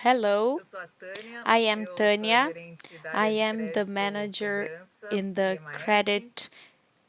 Hello, Eu sou a Tânia, I am eu sou a Tania. gerente da I área de am the crédito manager cobrança in e the MIS credit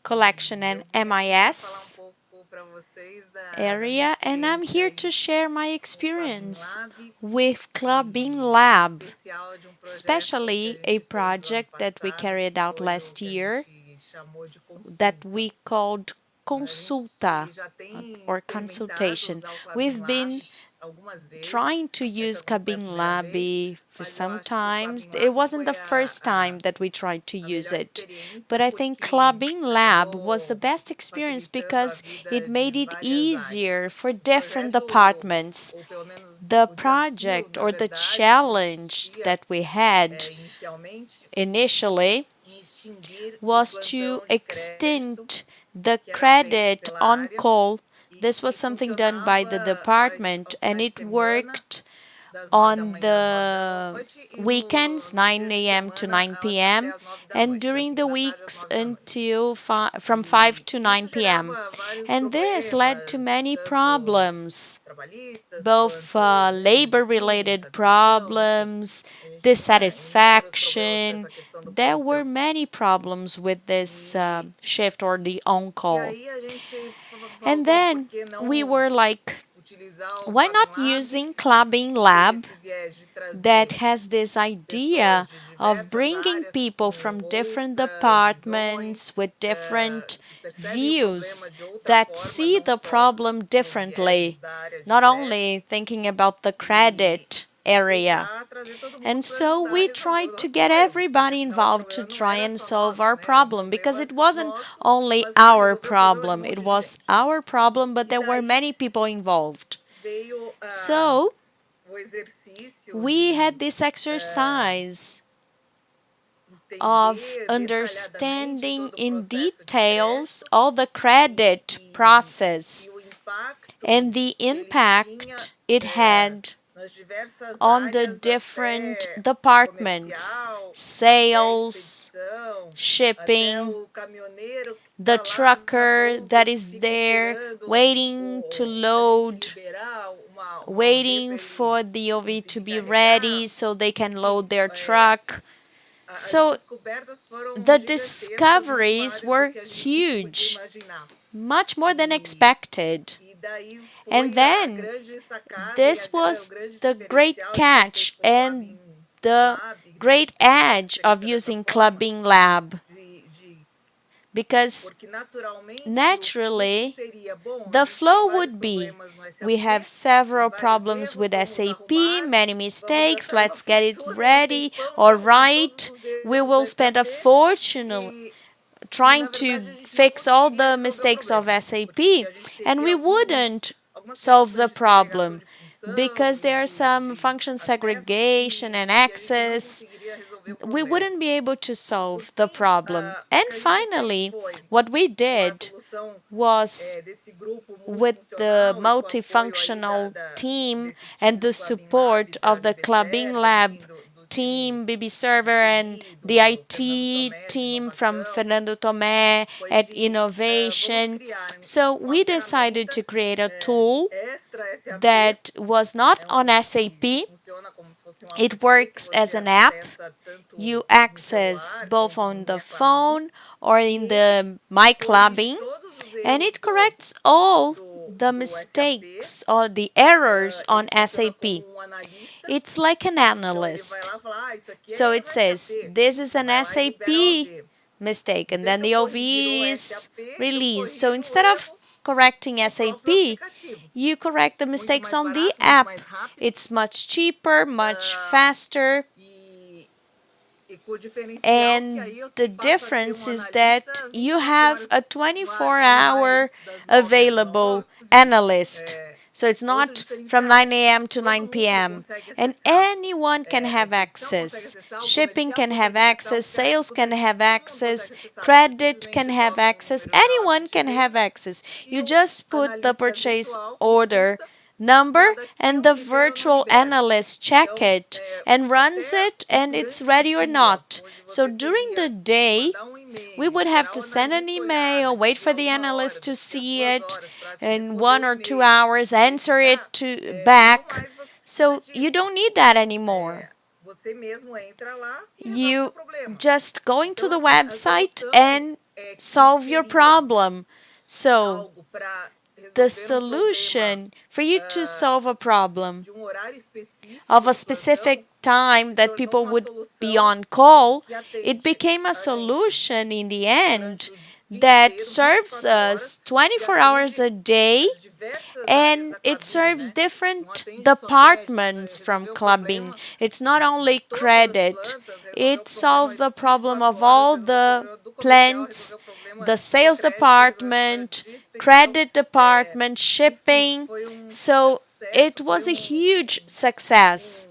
collection e and eu vim aqui para falar um MIS pouco para vocês da minha area, and I'm experiência here to aí share my com o Klabin experience Lab with Clubbing e em Lab, especial de um projeto que a especially a gente fez o ano project that we passado, que carried out foi o last que a year gente chamou de that consulta. we called A consulta gente já tem or experimentado consultation. usar o Klabin We've been Lab algumas vezes. trying to use Essa não foi a Kabin primeira vez, Labi for mas eu some acho que o times. Klabin It Lab wasn't the foi first time that we tried to a use melhor it, experiência but I think porque Clubbing Lab was the acabou best experience facilitando a because it vida de made it várias áreas. easier for O different projeto, departments. ou pelo menos The o desafio, project na or the verdade, que challenge existia that we had inicialmente, initially em extinguir o was to plantão de crédito extend the que era feito credit pela on área call. e This was que something done by the funcionava department aos and finais de it semana, worked das 9 da on manhã às 9 da the noite, e weekends, nos 9 dias de a.m. to semana 9 até p.m., às 9 da and noite, das during 5 the da tarde às weeks 9 da noite. until from 5 E to isso 9 p.m. gerava vários And this led to problemas, many tanto problems, trabalhistas both quanto de labor desempenho, de related satisfação, enfim. problems, A gente tinha inúmeros problemas com dissatisfaction. essa questão do There were plantão. many problems with this E, shift or the on e call. aí a gente falou, And bom, por then que we não were like, utilizar o why Klabin not Lab, using Clubbing que tem Lab esse viés de that trazer has this pessoas idea de of diversas bringing áreas people com from different outras visões, departments with different que percebem o problema views de outra that forma, see não the só problem no viés differently, da área de not only crédito, thinking about the e credit area. tentar trazer todo mundo And para so ajudar a we resolver o tried to nosso get problema, porque everybody afinal o involved to problema não try era and só solve nosso, our né? Era um problem because problema it wasn't nosso, only mas para our resolver o problema de um problem, monte it de was gente. our problem, but E there were daí many people involved. veio So o exercício we had de this ah, exercise of entender detalhadamente understanding todo o in processo de details crédito all the e, credit e, e process o impacto and the que ele tinha impact it had nas diversas on the áreas, different até departments, comercial, até a sales, expedição, até shipping, o caminhoneiro que the está lá na trucker ponta that e que is fica there esperando waiting to a gente load, liberar uma OV waiting para ele for the OV to conseguir be carregar. ready so they can Enfim, load their truck. as So descobertas foram the gigantescas, muito discoveries maiores do were que a gente podia huge, imaginar. much more than E, expected. e daí And foi a then grande sacada e this o was grande the great diferencial de ter catch feito o and Klabin the Lab, great se pode edge ser of vista dessa using forma, Clubbing Lab de because porque naturalmente o fluxo naturally seria bom, a the gente tem flow vários would be problemas no we have SAP, tem several vários problems erros, with vamos SAP, arrumar, many vamos mistakes, gastar uma let's get it fortuna, um ready tempão or para arrumar todos right. os We erros do will spend a SAP fortune e, trying na to verdade a gente não fix all conseguiria the resolver o mistakes of problema, SAP porque a gente and teria we wouldn't algumas solve the questões de segregação problem de função because e there are some de function acesso segregation and que a gente não access. conseguiria resolver o We problema. wouldn't be able to E por solve the fim, problem. o And que a gente fez finally, foi, what we com a did solução was desse grupo with the multifuncional e com o apoio aí multifunctional team desse and time the do Klabin Lab, support da of the BB Clubbing Server, Lab enfim, do time team, BB de Server, and TI, the do Fernando IT Tomé de team from inovação, Fernando Tomé foi at de vamos Innovation. criar So uma we decided ferramenta to create a tool extra SAP, that was not é on que SAP. funciona como se fosse um app It que works as você an app. acessa tanto You no access celular both quanto no on the Minha Klabin, phone or e in ele the My corrige Clubbing, todos os and erros it corrects all the do SAP, mistakes or the errors on ele funciona como SAP. um analista. It's like an Então ele vai analyst. lá e fala, isso aqui é So it erro says SAP. this is an Vai lá e libera a SAP OV. mistake, and Dizer then que eu the OV corrigir o is SAP, eu released. So corrijo o instead of erro correcting no próprio SAP, aplicativo. you correct the Muito mistakes mais on the barato, muito app. mais rápido. It's much cheaper, much ah, faster. e, e com o diferencial que And aí eu the passo a ter difference um is that analista you 24 have horas a não mais 24-hour das 9 às available 9. analyst. So it's Outro not from diferencial, 9 a.m. to todo 9 mundo p.m. consegue And acessar. anyone can A have expedição consegue access. acessar, o Shipping comercial can have consegue acessar, o access, chefe sales can consegue have acessar, todo mundo access, consegue acessar. Você credit can simplesmente have joga um access, número de lá anyone que can tem have access. e You o just put the analista purchase virtual order consulta se há number and daquilo, the libera ou não virtual libera. analyst check Então, it and runs até it and it's durante o ready or dia, not. onde So você during the teria que day, mandar um we e-mail, would have esperar o to send an analista olhar, email, wait daqui for a the 1 hora, analyst to daqui a see duas it horas, para te in responder one o or two e-mail hours, e answer it verificar, to não back. mais você So you don't need that anymore. Você mesmo entra lá e resolve seu You problema. just going to the Então, a website solução and é que solve your seria problem. So algo para the resolver um problema solution for you to solve a problem de um horário específico of a do specific plantão time se that tornou people uma would be solução on call, que it atende became a a gente solution in the end durante o dia that inteiro, serves 24 horas, us e 24 hours atende a day, as diversas áreas and da it Klabin, serves né? Não different atende somente departments from resolver o clubbing. problema It's not de only todas as credit, plantas, resolver o it problema solves de the problem 24 of horas, all resolver o the problema do comercial, resolver plants, o problema the do sales crédito, resolver o problema department, de expedição. credit department, Enfim, shipping. foi um super So it sucesso, foi was a huge success.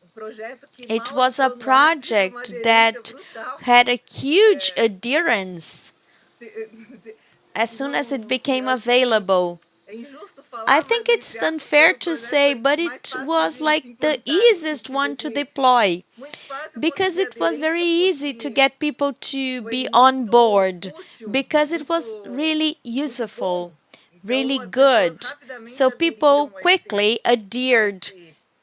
um projeto que It mal was a entrou no ar, tive uma project aderência that brutal. had a huge adherence as soon as it Não, became acho que available. é injusto I falar, think mas it's entre aspas foi unfair o to projeto say, but mais it fácil was de like se the implantar, no easiest sentido one to de deploy muito fácil because conseguir it was very aderência, easy to porque get people to foi be on muito board útil, because it was muito, really muito bom. useful, Então really as pessoas good. rapidamente So people aderiram quickly a adhered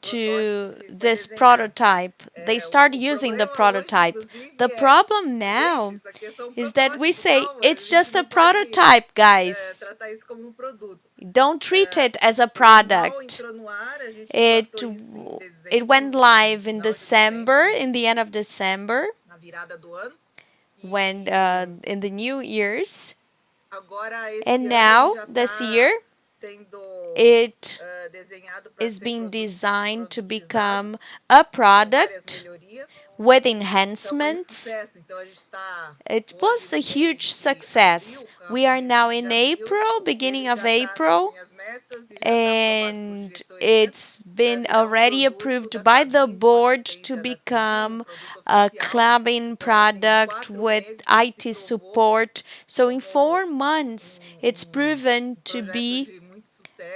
esse protótipo to que foi this desenhado. prototype. They O started using the problema hoje, prototype. The inclusive, problem gente, now isso aqui é só um is that we protótipo, say calma, a it's gente just a não pode prototype, guys. tratar isso como um produto. Don't treat it as a Ele mal product. entrou no ar, a gente It implantou isso em it dezembro, went no live in final de dezembro, December, in the end of December, na virada do ano. when E in the New Year's, agora, esse and ano, ele now já this está year sendo it desenhado para is ser being designed to produtizado, become a com várias product melhorias. with Então, foi um enhancements. sucesso. Então, a gente está It hoje was a no mês huge de success. abril, We are now mês de in abril, April, e ele beginning of já está nas April, linhas metas e já está aprovado por and diretoria it's para been virar um already produto approved da by the Klabin, com board to assistência da TI, um become produto a oficial. clubbing Então, assim, em product 4 with meses ele se IT provou support. So in como 4 months, it's proven to projeto be de muito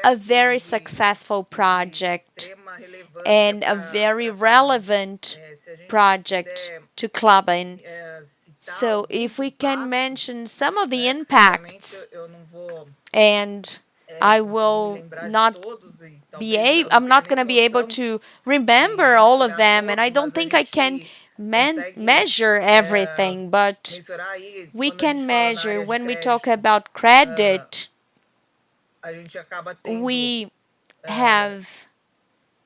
a sucesso very successful e de project extrema relevância and a para very a Klabin. relevant Se a gente project puder to clubbing. citar So alguns if we can impactos, mention some of the né, que certamente impacts, eu não vou and I conseguir me will lembrar de not todos e be talvez able, eu não I'm tenha not nem going to be able noção to de remember all of mensurar them, and I todos, don't mas a think I can gente consegue measure everything, but mensurar aí we quando a gente can fala na measure área de when we talk crédito, about credit, a gente acaba tendo we have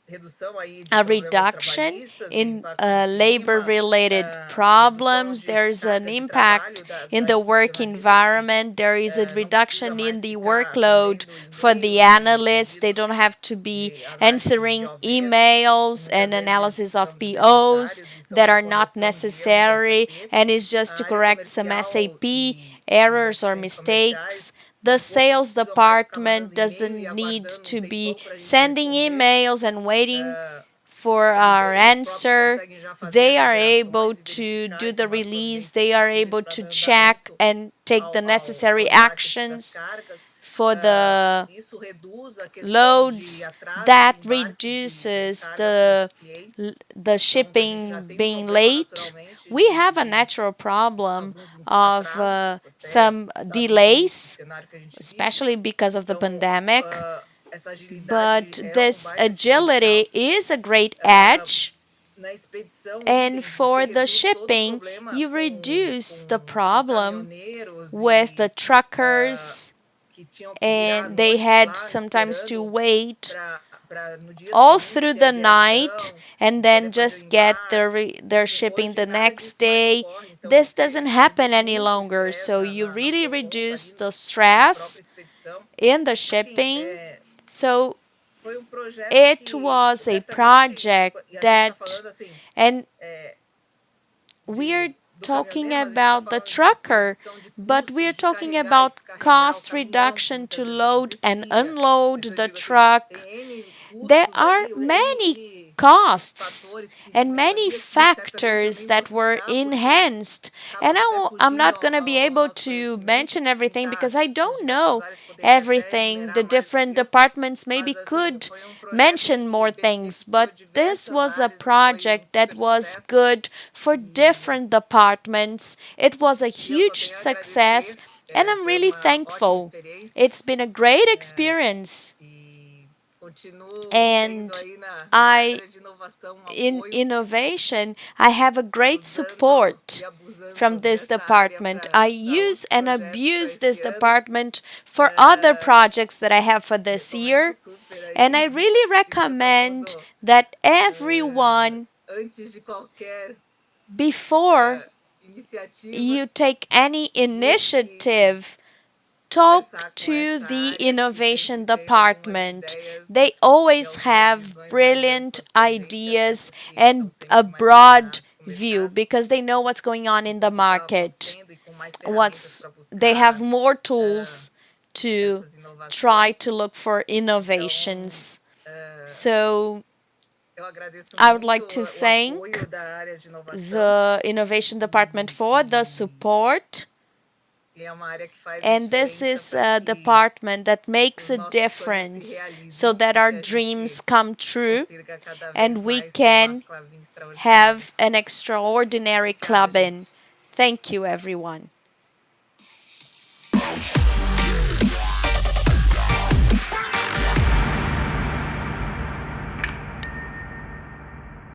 redução aí de a problemas reduction trabalhistas, de in impacto em clima, labor-related redução problems. de There's an carga de impact trabalho in da the work institucionalista, que environment. There is a não precisa reduction mais in the ficar workload atendendo for the e-mails e analysts. They don't pedidos have to be de análises de answering OVs, que emails muitas and vezes analysis são of POs desnecessários e são that para are not correção de erros de necessary, SAP. and it's just A to área correct some comercial SAP e errors or assistentes comerciais mistakes. The tampouco sales precisam mais ficar department mandando e-mail e doesn't need aguardando um to be tempão para a gente sending responder. emails and waiting for our Eles próprios answer. conseguem já fazer They as are able liberações e to verificar do e the tomar as release. providências They are possíveis able para to dar check andamento and take the necessary ao embarque das actions cargas. for the Isso reduz a questão de loads. atraso de That embarque de reduces carga para os clientes. the Então, que a gente já shipping tem um being problema late. naturalmente We have a de natural problem alguns of atrasos, até some dado o delays, cenário que a gente vive. especially because of the Então, pandemic. essa agilidade But é this baita diferencial. agility is a great edge. Na expedição, And idem, você for the reduz todo o shipping, problema you reduce the os problem caminhoneiros with the ah, truckers, que tinham que virar à and they noite had lá sometimes to esperando wait para no dia all seguinte through ter a the night liberação and e poder then fazer o just get embarque. their Enfim, shipping hoje the nada next disso mais day. ocorre, então This você doesn't reduz happen any muito o longer. estresse So you na really sua ponta reduce ali the na própria stress expedição. in the Enfim, shipping. So foi projeto it que was a certamente, project e a gente está that, falando assim, and é, we're do talking caminhoneiro, mas a gente está about the falando de trucker, redução de but we're custos de talking carregar e about descarregar o cost caminhão, que reduction muitas to vezes é load and combustível. unload Então, eu the digo assim, truck. tem N There custos are aí, many N costs fatores que de and many melhoria que certamente eu factors nem vou that were citar, porque enhanced. acaba And até I'm fugindo not going to be ao able nosso to conhecimento. mention Quem everything está because I nas don't diversas know áreas poderia até everything. The enumerar mais do different que eu, departments maybe mas assim, could foi projeto mention more que things, beneficiou but this diversas was a áreas e foi project that super was sucesso. good for E different departments. It was a eu só huge tenho a success, agradecer. and I'm Foi really uma ótima thankful. experiência It's been a great experience. e Continuo And tendo aí na I, área de inovação in apoio, innovation, I have a great usando support e from abusando this dessa área department. I para use outros and projetos para abuse this esse ano. department for other projects that I have for this Recomendo year. super And aí I really que para todo recommend mundo, that everyone, antes de qualquer before iniciativa, you take any busque initiative, talk conversar com to essa the área que sempre innovation tem algumas department. ideias They e always algumas have visões mais brilliant amplas também, que até ideas porque estão and a sempre mais broad antenados com o view mercado because they know what's going on e in com the o que está market. acontecendo e com mais ferramentas What's para they have buscar more tools to essas try inovações. to look for Então, innovations. eh, So eu agradeço I would muito like to o apoio thank da área de inovação, the innovation department for the support. e é uma área que faz a And this diferença is para a que department that makes os a nossos sonhos se difference so realizem that e our que a dreams gente come true consiga cada vez and we mais ter uma can clavinha extraordinária. have an extraordinary Obrigada, club in. gente. Thank you, everyone.